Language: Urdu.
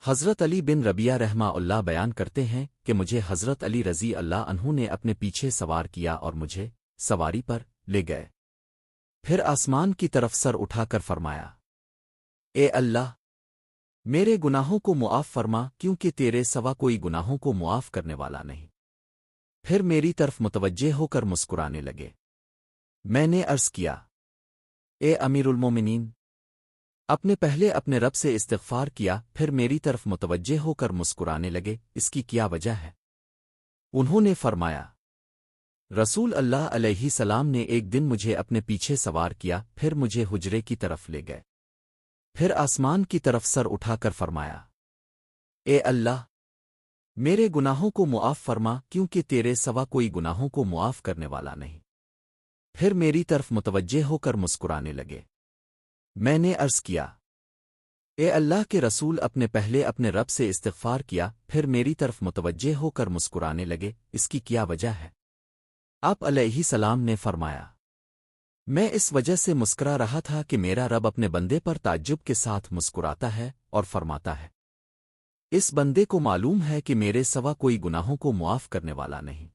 حضرت علی بن ربیہ رحمہ اللہ بیان کرتے ہیں کہ مجھے حضرت علی رضی اللہ عنہ نے اپنے پیچھے سوار کیا اور مجھے سواری پر لے گئے۔ پھر آسمان کی طرف سر اٹھا کر فرمایا، اے اللہ، میرے گناہوں کو معاف فرما کیونکہ تیرے سوا کوئی گناہوں کو معاف کرنے والا نہیں۔ پھر میری طرف متوجہ ہو کر مسکرانے لگے۔ میں نے عرض کیا، اے امیر المومنین، پہلے اپنے رب سے استغفار کیا، پھر میری طرف متوجہ ہو کر مسکرانے لگے، اس کی کیا وجہ ہے؟ انہوں نے فرمایا، رسول اللہ علیہ السلام نے ایک دن مجھے اپنے پیچھے سوار کیا، پھر مجھے حجرے کی طرف لے گئے، پھر آسمان کی طرف سر اٹھا کر فرمایا، اے اللہ، میرے گناہوں کو معاف فرما کیونکہ تیرے سوا کوئی گناہوں کو معاف کرنے والا نہیں۔ پھر میری طرف متوجہ ہو کر مسکرانے لگے۔ میں نے عرض کیا، اے اللہ کے رسول، پہلے اپنے رب سے استغفار کیا، پھر میری طرف متوجہ ہو کر مسکرانے لگے، اس کی کیا وجہ ہے؟ آپ علیہ السلام نے فرمایا، میں اس وجہ سے مسکرا رہا تھا کہ میرا رب اپنے بندے پر تعجب کے ساتھ مسکراتا ہے اور فرماتا ہے، اس بندے کو معلوم ہے کہ میرے سوا کوئی گناہوں کو معاف کرنے والا نہیں۔